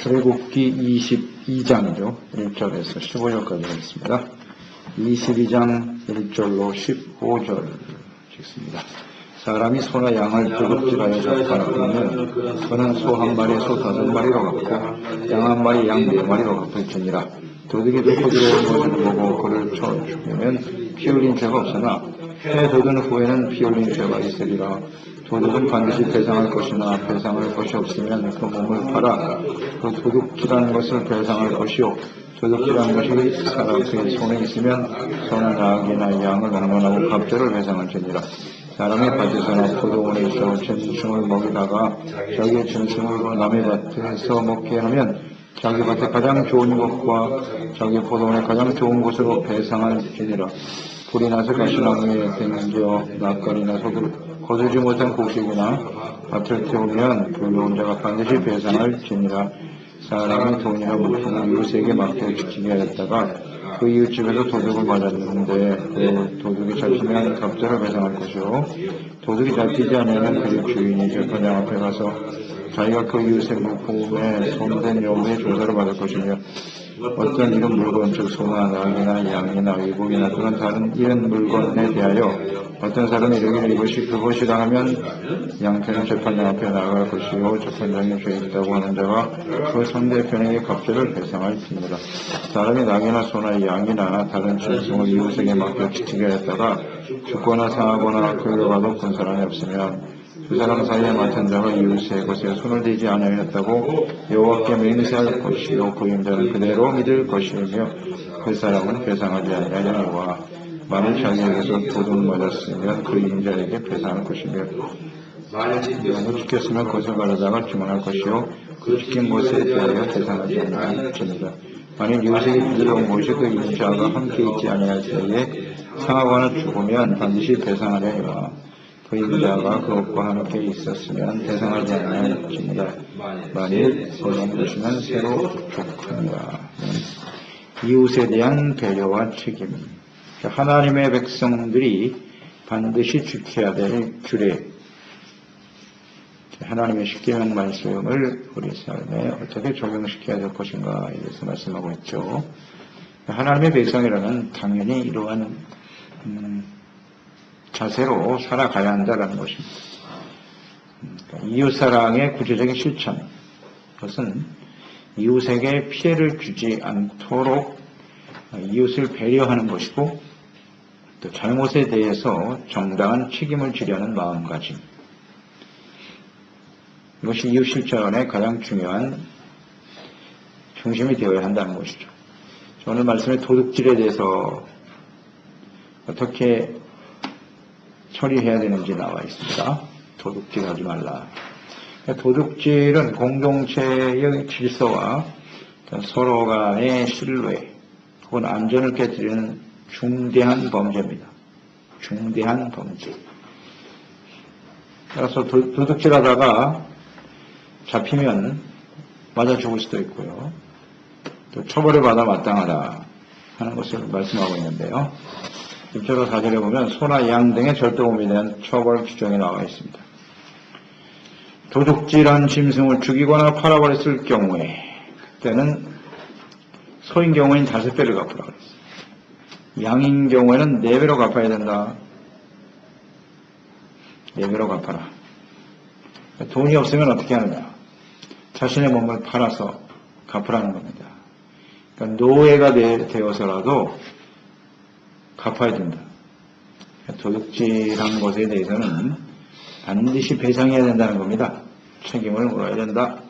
출애굽기 22장이죠. 1절에서 15절까지 하겠습니다. 22장 1절로 15절 읽습니다. 사람이 소나 양을 도둑질하여 접하면 그는 소 한 마리에 소 5마리로 갚고 양 한 마리 양 4마리로 갚을지니라. 도둑이 뚫고 들어온 것을 보고 그를 쳐 죽이면 피 흘린 죄가 없으나 해 돋은 후에는 피 흘린 죄가 있으리라. 도둑은 반드시 배상할 것이나 배상할 것이 없으면 그 몸을 팔아 그 도둑질하는 것을 배상할 것이요 도둑질하는 것이 사람의 손에 있으면 소나 낙이나 양을 방문하고 갑절을 배상할지니라. 사람이 밭에서나 포도원에 있어 짐승을 먹이다가 자기의 짐승을 남의 밭에서 먹게 하면 자기 밭에 가장 좋은 것과 자기 포도원에 가장 좋은 것으로 배상할지니라. 불이 나서 가시나무에 댕겨 낯가리나 거두지 못한 곡식이나 밭을 태우면 불러온 자가 반드시 배상할지니라. 사람이 돈이나 물품을 이웃에게 맡겨 지키게 하였다가 그 이웃집에서 도둑을 맞았는데 그 도둑이 잡히면 갑절을 배상할 것이요 도둑이 잡히지 않으면 그 주인이 재판장 앞에 가서 자기가 그 이웃의 물품에 손댄 여부의 조사를 받을 것이며 어떤 이런 물건 즉 소나 낙이나 양이나 의복이나 그런 다른 이런 물건에 대하여 어떤 사람이 이르기를 이것이 그것이라 하면 양편은 재판장 앞에 나아갈 것이요 재판장이 죄 있다고 하는 자가 그 상대편에게 갑절을 배상할지니라. 사람이 낙이나 소나 양이나 다른 짐승을 이웃에게 맡겨 지키게 했다가 죽거나 상하거나 끌려가도 본 사람이 없으면 두 사람 사이에 맡은 자가 이웃의 것에 손을 대지 않으였다고 여호와께 맹세할 것이요 그 임자는 그대로 믿을 것이며 그 사람은 배상하지 아니하려니와 만일 자기에게서 도둑을 맞았으면 그 임자에게 배상할 것이며 양을 지켰으면 그것을 가져다가 주문할 것이요 그 지킨 것에 대하여 배상하지 아니하니라. 만일 이웃에게 부드러운 것이 그 임자가 함께 있지 아니할 때에 상하거나 죽으면 반드시 배상하려니와 그 임자가 그것과 함께 있었으면 배상하지 않을지니라. 만일 새로운 것이면 새로 족하니라. 이웃에 대한 배려와 책임. 하나님의 백성들이 반드시 지켜야 될 규례. 하나님의 십계명 말씀을 우리 삶에 어떻게 적용시켜야 될 것인가에 대해서 말씀하고 있죠. 하나님의 백성이라면 당연히 이러한 자세로 살아가야 한다는 것입니다. 이웃사랑의 구체적인 실천, 그것은 이웃에게 피해를 주지 않도록 이웃을 배려하는 것이고 또 잘못에 대해서 정당한 책임을 지려는 마음가짐, 이것이 이웃 실천의 가장 중요한 중심이 되어야 한다는 것이죠. 오늘 말씀의 도둑질에 대해서 어떻게 처리해야 되는지 나와 있습니다. 도둑질하지 말라. 도둑질은 공동체의 질서와 서로 간의 신뢰 혹은 안전을 깨뜨리는 중대한 범죄입니다. 중대한 범죄. 따라서 도둑질하다가 잡히면 맞아 죽을 수도 있고요. 또 처벌을 받아 마땅하다 하는 것을 말씀하고 있는데요. 6절과 4절에 보면 소나 양 등의 절도범에 대한 처벌 규정이 나와 있습니다. 도둑질한 짐승을 죽이거나 팔아버렸을 경우에 그때는 소인 경우에는 5배를 갚으라 그랬어요. 양인 경우에는 4배로 갚아야 된다. 4배로 갚아라. 돈이 없으면 어떻게 하느냐. 자신의 몸을 팔아서 갚으라는 겁니다. 그러니까 노예가 되어서라도 갚아야 된다. 도둑질한 것에 대해서는 반드시 배상해야 된다는 겁니다. 책임을 물어야 된다.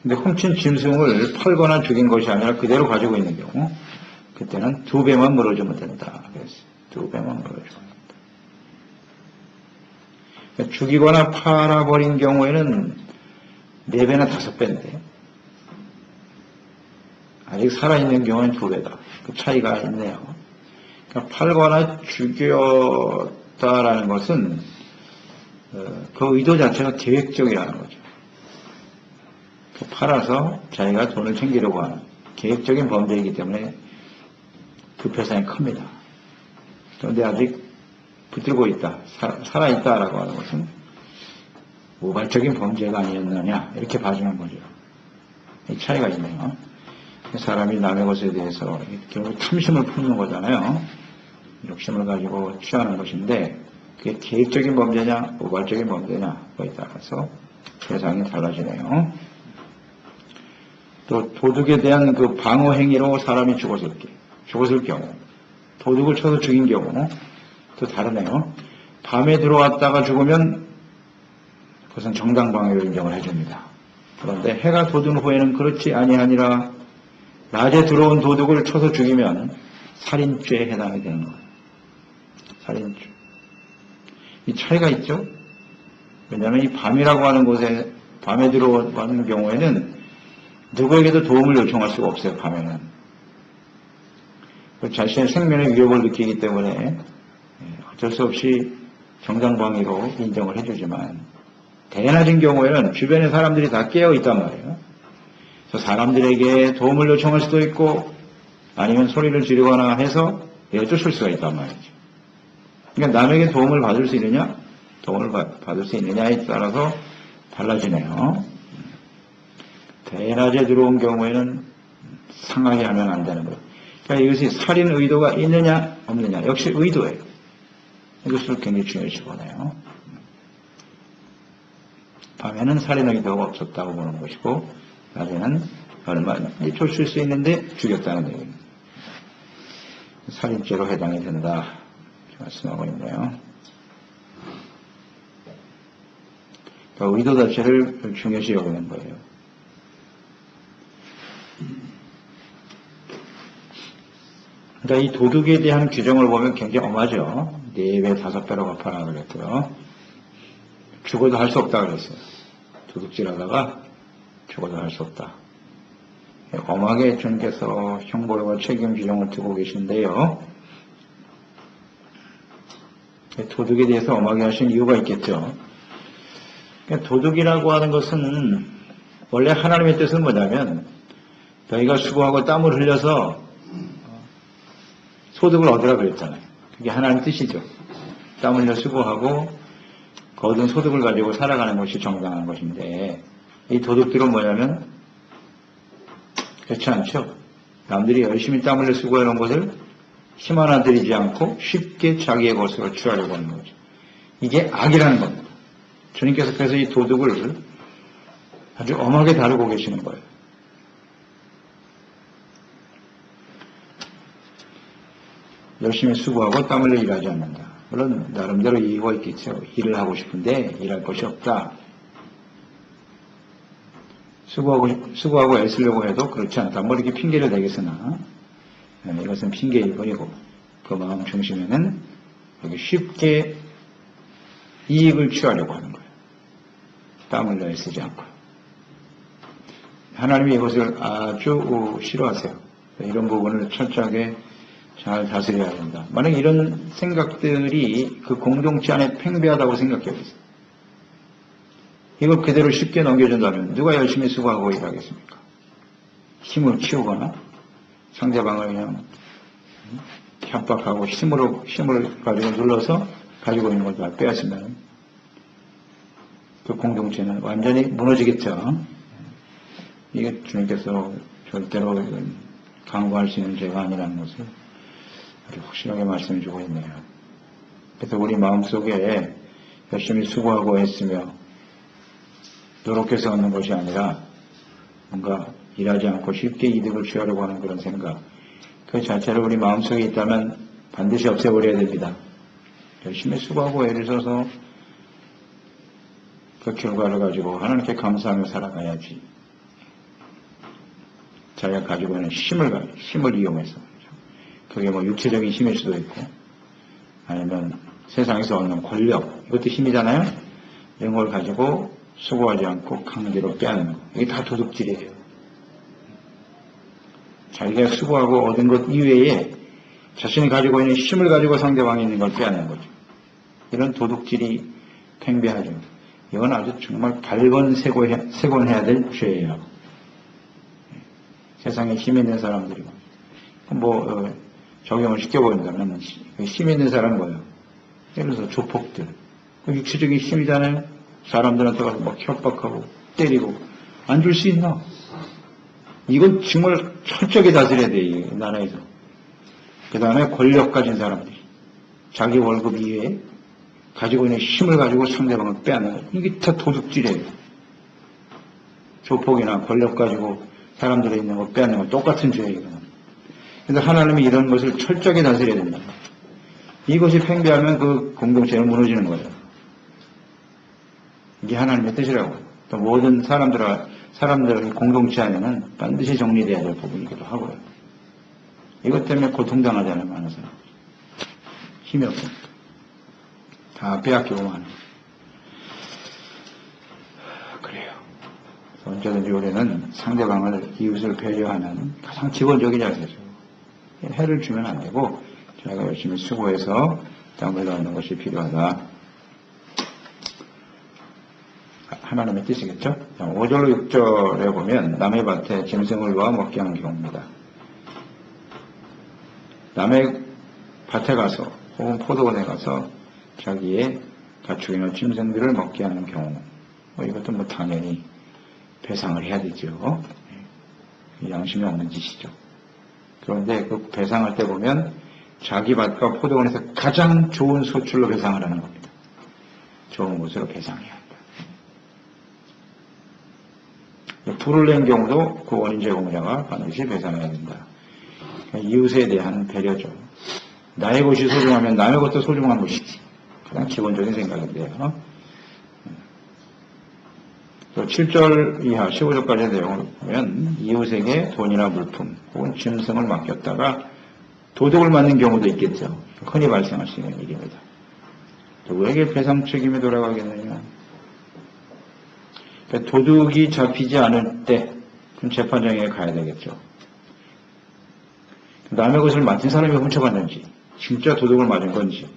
근데 훔친 짐승을 팔거나 죽인 것이 아니라 그대로 가지고 있는 경우 그때는 2배만 물어주면 된다. 그랬어요. 2배만 물어주면 된다. 그러니까 죽이거나 팔아버린 경우에는 4배나 5배인데 아직 살아있는 경우는 2배다. 그 차이가 있네요. 그러니까 팔거나 죽였다라는 것은 그 의도 자체가 계획적이라는 거죠. 팔아서 자기가 돈을 챙기려고 하는 계획적인 범죄이기 때문에 그 배상이 큽니다. 그런데 아직 붙들고 있다, 살아있다라고 하는 것은 우발적인 범죄가 아니었느냐 이렇게 봐주는 거죠. 이 차이가 있네요. 사람이 남의 것에 대해서 결국 탐심을 품는 거잖아요. 욕심을 가지고 취하는 것인데 그게 계획적인 범죄냐 우발적인 범죄냐에 따라서 세상이 달라지네요. 또 도둑에 대한 그 방어 행위로 사람이 죽었을 경우 도둑을 쳐서 죽인 경우 또 다르네요. 밤에 들어왔다가 죽으면 그것은 정당방위로 인정을 해줍니다. 그런데 해가 돋은 후에는 그렇지 아니하니라. 낮에 들어온 도둑을 쳐서 죽이면 살인죄에 해당이 되는 거예요. 살인죄. 이 차이가 있죠? 왜냐하면 이 밤이라고 하는 곳에 밤에 들어가는 경우에는 누구에게도 도움을 요청할 수가 없어요. 밤에는. 자신의 생명의 위협을 느끼기 때문에 어쩔 수 없이 정당방위로 인정을 해주지만 대낮인 경우에는 주변의 사람들이 다 깨어 있단 말이에요. 그래서 사람들에게 도움을 요청할 수도 있고 아니면 소리를 지르거나 해서 여쭈실 수가 있단 말이죠. 그러니까 남에게 도움을 받을 수 있느냐, 도움을 받을 수 있느냐에 따라서 달라지네요. 대낮에 들어온 경우에는 상하게 하면 안 되는 거예요. 그러니까 이것이 살인 의도가 있느냐 없느냐 역시 의도예요. 이것을 굉장히 중요시 보네요. 밤에는 살인 의도가 없었다고 보는 것이고 낮에는 얼마든지 쫓을 수 있는데 죽였다는 얘기입니다. 살인죄로 해당이 된다 말씀하고 있네요. 그러니까 의도 자체를 중요시 여기는 거예요. 그러니까 이 도둑에 대한 규정을 보면 굉장히 엄하죠. 4배, 5배로 갚아라 그랬고요. 죽어도 할 수 없다 그랬어요. 도둑질하다가 죽어도 할 수 없다. 엄하게 주님께서 형벌과 책임 규정을 두고 계신데요. 도둑에 대해서 엄하게 하신 이유가 있겠죠. 그러니까 도둑이라고 하는 것은 원래 하나님의 뜻은 뭐냐면 너희가 수고하고 땀을 흘려서 소득을 얻으라 그랬잖아요. 그게 하나님의 뜻이죠. 땀 흘려 수고하고 거둔 소득을 가지고 살아가는 것이 정당한 것인데 이 도둑들은 뭐냐면 그렇지 않죠. 남들이 열심히 땀 흘려 수고해놓은 것을 힘 하나 들이지 않고 쉽게 자기의 것으로 취하려고 하는 거죠. 이게 악이라는 겁니다. 주님께서 그래서 이 도둑을 아주 엄하게 다루고 계시는 거예요. 열심히 수고하고 땀 흘려 일하지 않는다. 물론 나름대로 이유가 있겠죠. 일을 하고 싶은데 일할 것이 없다. 수고하고 애쓰려고 해도 그렇지 않다. 뭐 이렇게 핑계를 대겠으나 이것은 핑계일 뿐이고 그 마음 중심에는 여기 쉽게 이익을 취하려고 하는 거예요. 땀 흘려 애쓰지 않고. 하나님이 이것을 아주 싫어하세요. 이런 부분을 철저하게 잘 다스려야 된다. 만약 이런 생각들이 그 공동체 안에 팽배하다고 생각해 보세요. 이걸 그대로 쉽게 넘겨준다면 누가 열심히 수고하고 일하겠습니까? 힘을 키우거나 상대방을 그냥 협박하고 힘을 가지고 눌러서 가지고 있는 걸 다 빼앗으면 그 공동체는 완전히 무너지겠죠. 이게 주님께서 절대로 강구할 수 있는 죄가 아니라는 것을 아주 확실하게 말씀해 주고 있네요. 그래서 우리 마음속에 열심히 수고하고 애쓰며 노력해서 얻는 것이 아니라 뭔가 일하지 않고 쉽게 이득을 취하려고 하는 그런 생각, 그 자체를 우리 마음속에 있다면 반드시 없애버려야 됩니다. 열심히 수고하고 애를 써서 그 결과를 가지고 하나님께 감사하며 살아가야지. 자기가 가지고 있는 힘을 이용해서. 그게 뭐 육체적인 힘일 수도 있고, 아니면 세상에서 얻는 권력, 이것도 힘이잖아요? 이런 걸 가지고 수고하지 않고 강제로 빼앗는 거. 이게 다 도둑질이에요. 자기가 수고하고 얻은 것 이외에 자신이 가지고 있는 힘을 가지고 상대방이 있는 걸 빼앗는 거죠. 이런 도둑질이 팽배하죠. 이건 아주 정말 발본색원해야 될 죄예요. 세상에 힘 있는 사람들이 적용을 시켜버린다면 힘 있는 사람은 뭐예요? 예를 들어서 조폭들. 육체적인 힘이잖아요. 사람들한테 가서 막 협박하고 때리고 안 줄 수 있나? 이건 정말 철저하게 다스려야 돼, 이 나라에서. 그 다음에 권력 가진 사람들이 자기 월급 이외에 가지고 있는 힘을 가지고 상대방을 빼앗는 이게 다 도둑질이에요. 조폭이나 권력 가지고 사람들이 있는 거 빼앗는 거 똑같은 죄예요. 그래서 하나님이 이런 것을 철저하게 다스려야 된다. 이것이 팽배하면 그 공동체는 무너지는 거예요. 이게 하나님의 뜻이라고. 또 모든 사람들의 공동체 안에는 반드시 정리돼야 될 부분이기도 하고요. 이것 때문에 고통당하잖아요, 많은 사람. 힘이 없으니까. 다 빼앗기고 마는. 그래요. 언제든지 우리는 상대방을, 이웃을 배려하는 가장 기본적인 자세죠. 해를 주면 안 되고, 제가 열심히 수고해서 땀을 넣는 것이 필요하다. 하나님의 뜻이겠죠? 5절로 6절에 보면 남의 밭에 짐승을 놓아 먹게 하는 경우입니다. 남의 밭에 가서 혹은 포도원에 가서 자기의 가축 있는 짐승들을 먹게 하는 경우, 이것도 당연히 배상을 해야 되죠. 양심이 없는 짓이죠. 그런데 그 배상할 때 보면 자기 밭과 포도원에서 가장 좋은 소출로 배상을 하는 겁니다. 좋은 곳으로 배상해야 한다. 불을 낸 경우도 그 원인 제공자가 반드시 배상해야 된다. 이웃에 대한 배려죠. 나의 것이 소중하면 남의 것도 소중한 것이지. 가장 기본적인 생각인데요. 또 7절 이하 15절까지의 내용을 보면 이웃에게 돈이나 물품 혹은 짐승을 맡겼다가 도둑을 맞는 경우도 있겠죠. 흔히 발생할 수 있는 일입니다. 누구에게 배상 책임이 돌아가겠느냐. 그러니까 도둑이 잡히지 않을 때 그럼 재판장에 가야 되겠죠. 남의 것을 맡은 사람이 훔쳐갔는지 진짜 도둑을 맞은 건지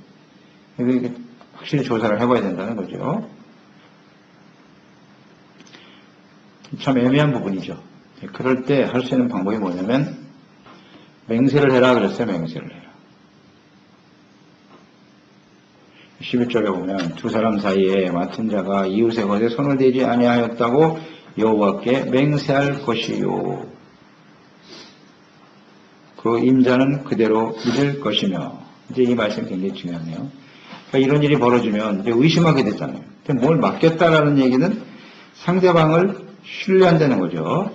이게 확실히 조사를 해봐야 된다는 거죠. 참 애매한 부분이죠. 그럴 때 할 수 있는 방법이 뭐냐면 맹세를 해라 그랬어요. 맹세를 해라. 11절에 보면 두 사람 사이에 맡은 자가 이웃의 것에 손을 대지 아니하였다고 여호와께 맹세할 것이요. 그 임자는 그대로 믿을 것이며. 이제 이 말씀이 굉장히 중요하네요. 그러니까 이런 일이 벌어지면 이제 의심하게 됐잖아요. 근데 뭘 맡겼다라는 얘기는 상대방을 신뢰한다는 거죠.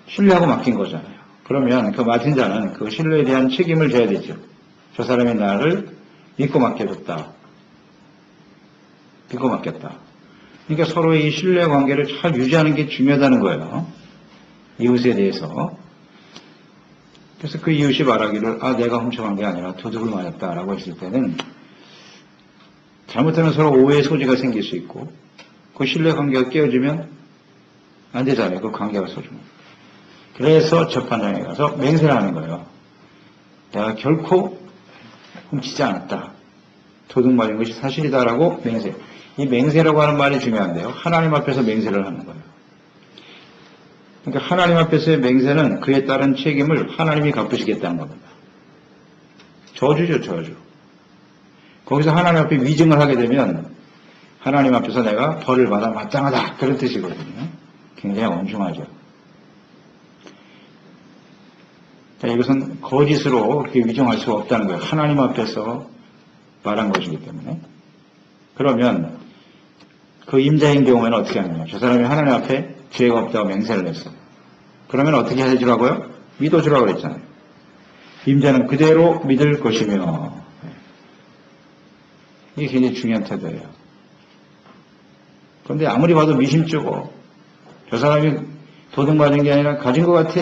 신뢰하고 맡긴 거잖아요. 그러면 그 맡은 자는 그 신뢰에 대한 책임을 져야 되죠. 저 사람이 나를 믿고 맡겨줬다. 믿고 맡겼다. 그러니까 서로의 이 신뢰 관계를 잘 유지하는 게 중요하다는 거예요. 이웃에 대해서. 그래서 그 이웃이 말하기를 내가 훔쳐간 게 아니라 도둑을 맞았다라고 했을 때는 잘못하면 서로 오해의 소지가 생길 수 있고 그 신뢰 관계가 깨어지면 안 되잖아요. 그 관계가 소중해요. 그래서 재판장에 가서 맹세를 하는 거예요. 내가 결코 훔치지 않았다. 도둑 맞은 것이 사실이다라고 맹세. 이 맹세라고 하는 말이 중요한데요. 하나님 앞에서 맹세를 하는 거예요. 그러니까 하나님 앞에서의 맹세는 그에 따른 책임을 하나님이 갚으시겠다는 겁니다. 저주죠, 저주. 거기서 하나님 앞에 위증을 하게 되면 하나님 앞에서 내가 벌을 받아 마땅하다. 그런 뜻이거든요. 굉장히 엄중하죠. 이것은 거짓으로 위증할 수가 없다는 거예요. 하나님 앞에서 말한 것이기 때문에. 그러면 그 임자인 경우에는 어떻게 하느냐. 저 사람이 하나님 앞에 죄가 없다고 맹세를 했어. 그러면 어떻게 해주라고요? 믿어주라고 그랬잖아요. 임자는 그대로 믿을 것이며. 이게 굉장히 중요한 태도예요. 그런데 아무리 봐도 미심쩍어. 저 사람이 도둑 맞은 게 아니라 가진 것 같아.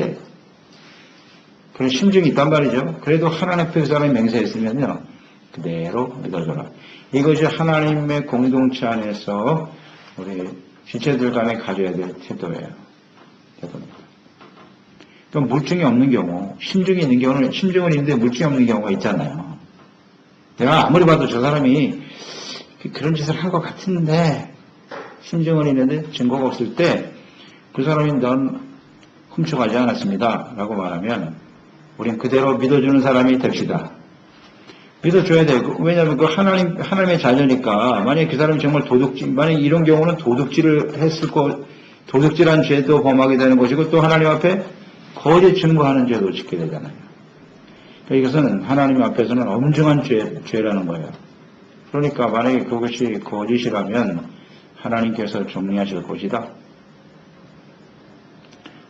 그런 심증이 있단 말이죠. 그래도 하나님 앞에 그 사람이 맹세했으면요. 그대로 믿어줘라. 이것이 하나님의 공동체 안에서 우리 지체들 간에 가져야 될 태도예요. 태도입니다. 또 물증이 없는 경우, 심증이 있는 경우는 심증은 있는데 물증이 없는 경우가 있잖아요. 내가 아무리 봐도 저 사람이 그런 짓을 한 것 같은데 심증은 있는데 증거가 없을 때 그 사람이 넌 훔쳐가지 않았습니다. 라고 말하면 우린 그대로 믿어주는 사람이 됩시다. 믿어줘야 돼. 왜냐하면 그 하나님의 자녀니까, 만약에 그 사람이 정말 만약에 이런 경우는 도둑질을 했을 도둑질한 죄도 범하게 되는 것이고, 또 하나님 앞에 거짓 증거하는 죄도 짓게 되잖아요. 이것은 하나님 앞에서는 엄중한 죄라는 거예요. 그러니까 만약에 그것이 거짓이라면 하나님께서 정리하실 것이다.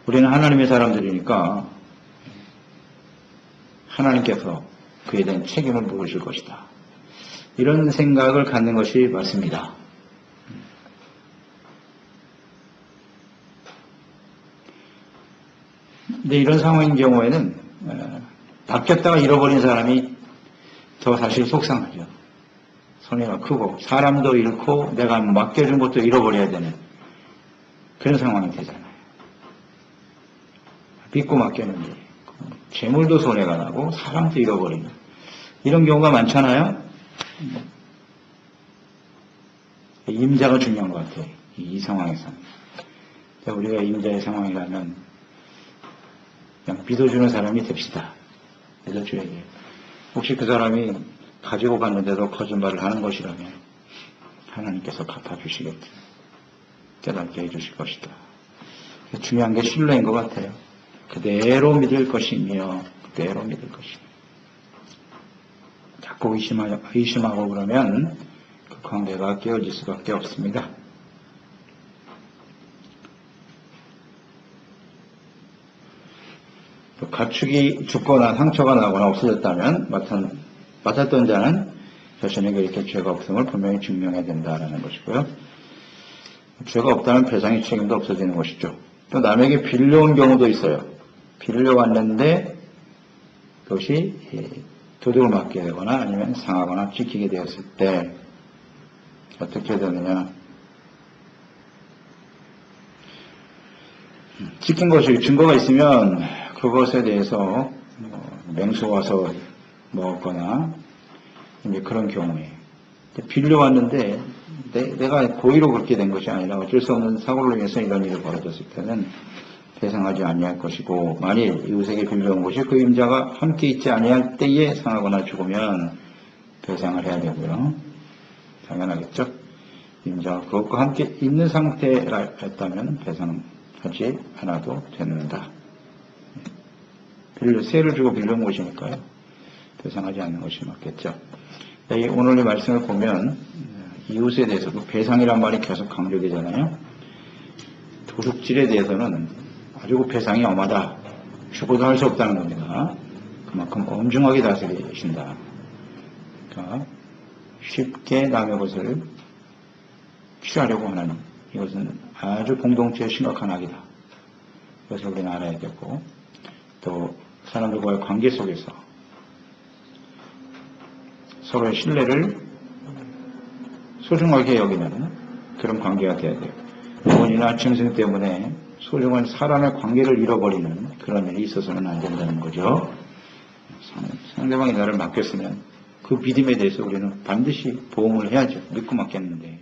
우리는 하나님의 사람들이니까 하나님께서 그에 대한 책임을 물으실 것이다. 이런 생각을 갖는 것이 맞습니다. 근데 이런 상황인 경우에는 바뀌었다가 잃어버린 사람이 더 사실 속상하죠. 손해가 크고 사람도 잃고 내가 맡겨준 것도 잃어버려야 되는 그런 상황이 되잖아요. 믿고 맡겼는데 재물도 손해가 나고 사람도 잃어버리는 이런 경우가 많잖아요. 임자가 중요한 것 같아요. 이 상황에서 우리가 임자의 상황이라면 그냥 믿어주는 사람이 됩시다. 믿어줘야 돼요. 혹시 그 사람이 가지고 갔는데도 거짓말을 하는 것이라면 하나님께서 갚아주시겠죠. 깨닫게 해주실 것이다. 중요한 게 신뢰인 것 같아요. 그대로 믿을 것이며 그대로 믿을 것이며 자꾸 의심하고 그러면 그 관계가 깨어질 수밖에 없습니다. 가축이 죽거나 상처가 나거나 없어졌다면 맡았던 자는 자신에게 이렇게 죄가 없음을 분명히 증명해야 된다는 것이고요. 죄가 없다면 배상의 책임도 없어지는 것이죠. 또 남에게 빌려온 경우도 있어요. 빌려왔는데 그것이 도둑을 맞게 되거나 아니면 상하거나 찍히게 되었을 때 어떻게 되느냐. 찍힌 것이 증거가 있으면 그것에 대해서 맹수와서 먹었거나 이제 그런 경우에 빌려왔는데 내가 고의로 그렇게 된 것이 아니라 어쩔 수 없는 사고로 인해서 이런 일이 벌어졌을 때는 배상하지 아니할 것이고, 만일 이웃에게 빌려온 것이 그 임자가 함께 있지 아니할 때에 상하거나 죽으면 배상을 해야 되고요. 당연하겠죠. 임자가 그것과 함께 있는 상태였다면 배상하지 않아도 된다. 세를 주고 빌려온 것이니까요. 배상하지 않는 것이 맞겠죠. 오늘의 말씀을 보면 이웃에 대해서 그 배상이란 말이 계속 강조되잖아요. 도둑질에 대해서는 아주 배상이 엄하다. 죽어도 할 수 없다는 겁니다. 그만큼 엄중하게 다스리신다. 그러니까 쉽게 남의 것을 취하려고 하는 이것은 아주 공동체의 심각한 악이다. 그래서 우리는 알아야겠고, 또 사람들과의 관계 속에서 서로의 신뢰를 소중하게 여기는 그런 관계가 되어야 돼요. 돈이나 짐승 때문에 소중한 사람의 관계를 잃어버리는 그런 일이 있어서는 안 된다는 거죠. 상대방이 나를 맡겼으면 그 믿음에 대해서 우리는 반드시 보응을 해야죠. 믿고 맡겼는데.